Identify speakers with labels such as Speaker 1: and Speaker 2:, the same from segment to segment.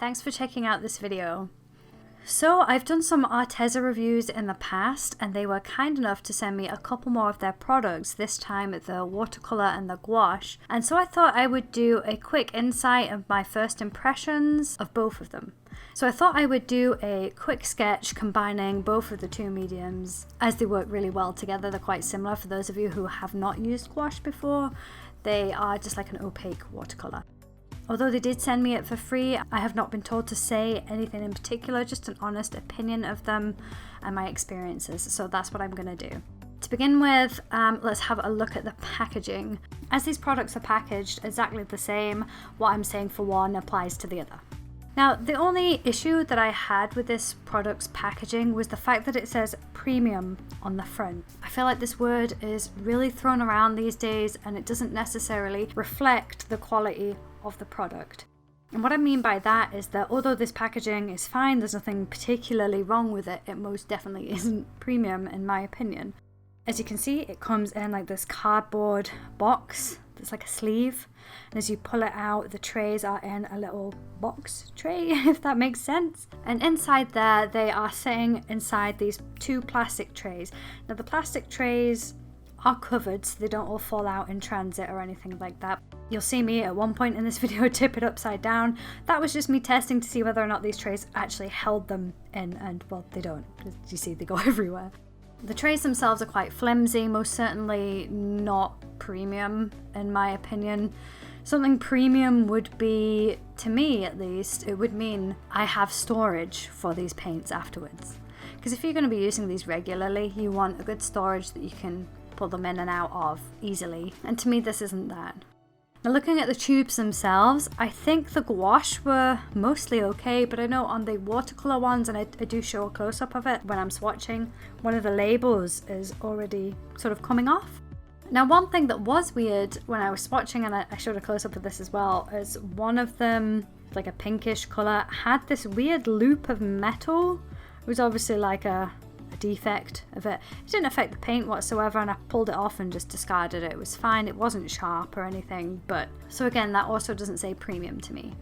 Speaker 1: thanks for checking out this video. So I've done some Arteza reviews in the past and they were kind enough to send me a couple more of their products, this time the watercolour and the gouache, and so I thought I would do a quick insight of my first impressions of both of them. So I thought I would do a quick sketch combining both of the two mediums as they work really well together. They're quite similar. For those of you who have not used gouache before, they are just like an opaque watercolour. Although they did send me it for free, I have not been told to say anything in particular, just an honest opinion of them and my experiences, so that's what I'm going to do. To begin with, let's have a look at the packaging. As these products are packaged exactly the same, what I'm saying for one applies to the other. Now, the only issue that I had with this product's packaging was the fact that it says premium on the front. I feel like this word is really thrown around these days and it doesn't necessarily reflect the quality of the product. And what I mean by that is that although this packaging is fine, there's nothing particularly wrong with it, it most definitely isn't premium in my opinion. As you can see, it comes in like this cardboard box that's like a sleeve, and as you pull it out, the trays are in a little box tray, if that makes sense. And inside there, they are sitting inside these two plastic trays. Now the plastic trays are covered so they don't all fall out in transit or anything like that. You'll see me at one point in this video tip it upside down. That was just me testing to see whether or not these trays actually held them in, and well, they don't. As you see, they go everywhere. The trays themselves are quite flimsy, most certainly not premium in my opinion. Something premium would be, to me at least, it would mean I have storage for these paints afterwards. Because if you're going to be using these regularly, you want a good storage that you can pull them in and out of easily, and to me this isn't that. Now looking at the tubes themselves, I think the gouache were mostly okay, but I know on the watercolour ones, and I do show a close-up of it when I'm swatching, one of the labels is already sort of coming off. Now one thing that was weird when I was swatching, and I showed a close-up of this as well, is one of them, like a pinkish colour, had this weird loop of metal. It was obviously like a defect of it. It didn't affect the paint whatsoever, and I pulled it off and just discarded it. It was fine, it wasn't sharp or anything, but so again, that also doesn't say premium to me.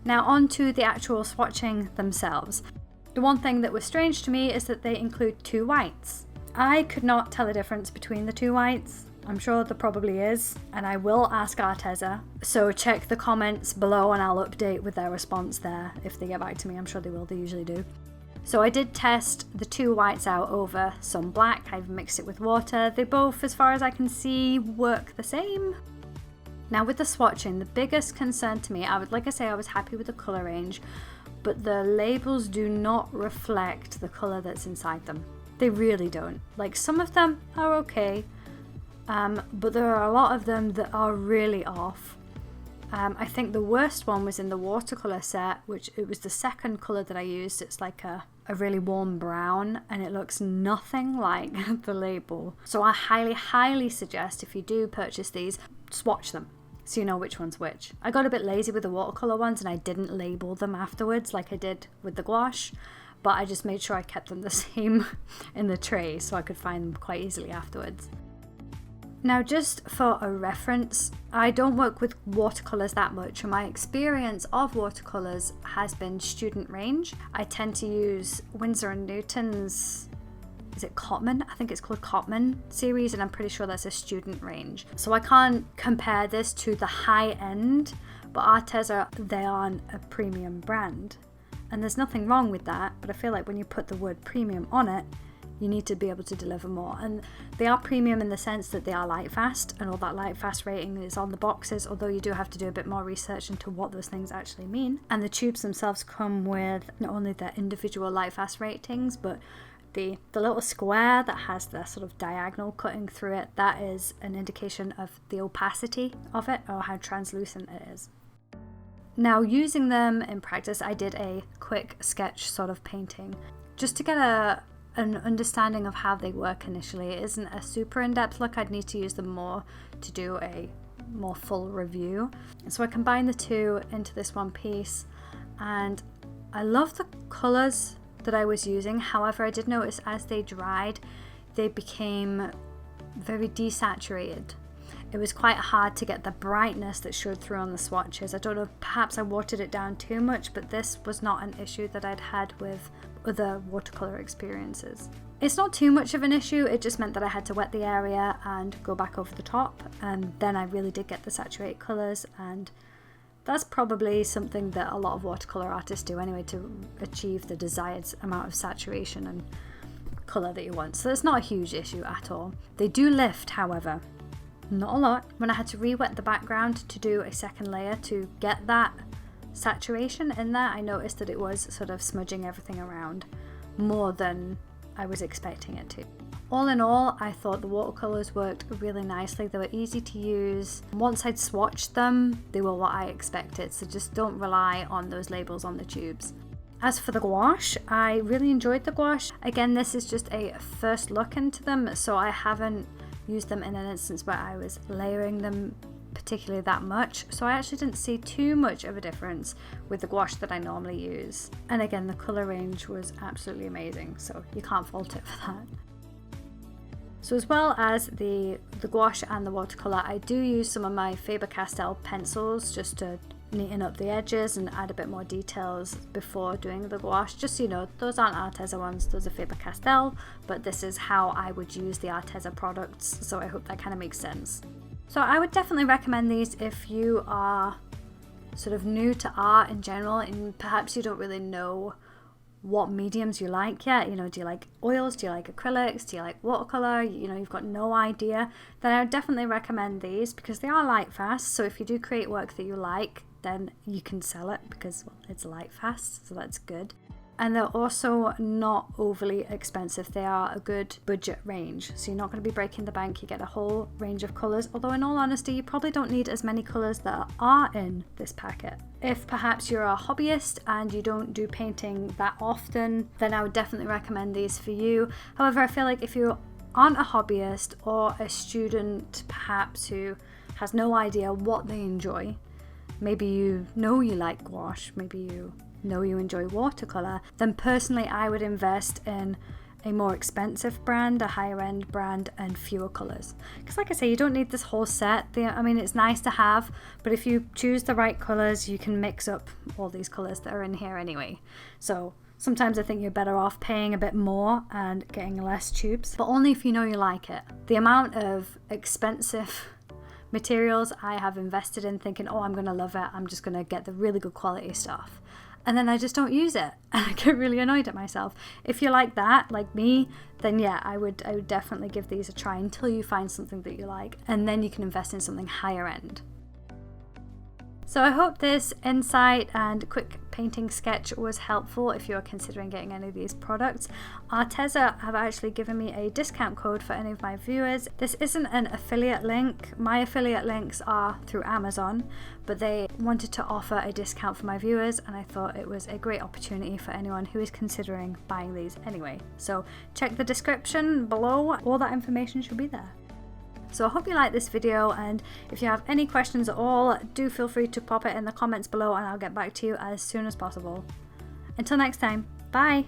Speaker 1: Now on to the actual swatching themselves. The one thing that was strange to me is that they include two whites. I could not tell the difference between the two whites. I'm sure there probably is, and I will ask Arteza, so check the comments below and I'll update with their response there if they get back to me. I'm sure they will, they usually do. So I did test the two whites out over some black. I've mixed it with water. They both, as far as I can see, work the same. Now with the swatching, the biggest concern to me, like I say, I was happy with the colour range, but the labels do not reflect the colour that's inside them. They really don't. Like, some of them are okay, but there are a lot of them that are really off. I think the worst one was in the watercolour set, which it was the second colour that I used. It's like a really warm brown, and it looks nothing like the label. So I highly suggest, if you do purchase these, swatch them so you know which one's which. I got a bit lazy with the watercolour ones and I didn't label them afterwards like I did with the gouache, but I just made sure I kept them the same in the tray so I could find them quite easily afterwards. Now just for a reference, I don't work with watercolours that much, and my experience of watercolours has been student range. I tend to use Winsor & Newton's, is it Cotman? I think it's called Cotman series, and I'm pretty sure that's a student range. So I can't compare this to the high end, but Arteza, they aren't a premium brand. And there's nothing wrong with that, but I feel like when you put the word premium on it, you need to be able to deliver more. And they are premium in the sense that they are light fast, and all that light fast rating is on the boxes, although you do have to do a bit more research into what those things actually mean. And the tubes themselves come with not only their individual light fast ratings, but the little square that has the sort of diagonal cutting through it, that is an indication of the opacity of it, or how translucent it is. Now using them in practice, I did a quick sketch sort of painting just to get an understanding of how they work initially. It isn't a super in-depth look. I'd need to use them more to do a more full review. So I combined the two into this one piece, and I love the colours that I was using. However, I did notice as they dried, they became very desaturated. it was quite hard to get the brightness that showed through on the swatches. I don't know, perhaps I watered it down too much, but this was not an issue that I'd had with other watercolour experiences. It's not too much of an issue, it just meant that I had to wet the area and go back over the top, and then I really did get the saturated colours, and that's probably something that a lot of watercolour artists do anyway, to achieve the desired amount of saturation and colour that you want. So it's not a huge issue at all. They do lift, however, not a lot. When I had to re-wet the background to do a second layer to get that saturation in there, I noticed that it was sort of smudging everything around more than I was expecting it to. All in all, I thought the watercolours worked really nicely. They were easy to use. Once I'd swatched them, they were what I expected, so just don't rely on those labels on the tubes. As for the gouache, I really enjoyed the gouache. Again, this is just a first look into them, so I haven't used them in an instance where I was layering them particularly that much, so I actually didn't see too much of a difference with the gouache that I normally use. And again, the colour range was absolutely amazing, so you can't fault it for that. So as well as the gouache and the watercolour, I do use some of my Faber-Castell pencils just to neaten up the edges and add a bit more details before doing the gouache. Just so you know, those aren't Arteza ones, those are Faber-Castell, but this is how I would use the Arteza products, so I hope that kind of makes sense. So I would definitely recommend these if you are sort of new to art in general and perhaps you don't really know what mediums you like yet. You know, do you like oils, do you like acrylics, do you like watercolor, you know, you've got no idea, then I would definitely recommend these because they are light fast. So if you do create work that you like, then you can sell it because, well, it's light fast, so that's good. And they're also not overly expensive. They are a good budget range, so you're not going to be breaking the bank. You get a whole range of colours, although in all honesty you probably don't need as many colours that are in this packet. If perhaps you're a hobbyist and you don't do painting that often, then I would definitely recommend these for you. However, I feel like if you aren't a hobbyist or a student perhaps who has no idea what they enjoy, maybe you know you like gouache, maybe you know you enjoy watercolor, then personally I would invest in a more expensive brand, a higher end brand, and fewer colors. Because like I say, you don't need this whole set. I mean, it's nice to have, but if you choose the right colors, you can mix up all these colors that are in here anyway. So sometimes I think you're better off paying a bit more and getting less tubes, but only if you know you like it. The amount of expensive materials I have invested in thinking, oh, I'm gonna love it, I'm just gonna get the really good quality stuff, and then I just don't use it and I get really annoyed at myself. If you're like that, like me, then yeah, I would definitely give these a try until you find something that you like, and then you can invest in something higher end. So I hope this insight and quick painting sketch was helpful if you're considering getting any of these products. Arteza have actually given me a discount code for any of my viewers. This isn't an affiliate link. My affiliate links are through Amazon, but they wanted to offer a discount for my viewers, and I thought it was a great opportunity for anyone who is considering buying these anyway. So check the description below, all that information should be there. So I hope you liked this video, and if you have any questions at all, do feel free to pop it in the comments below and I'll get back to you as soon as possible. Until next time, bye!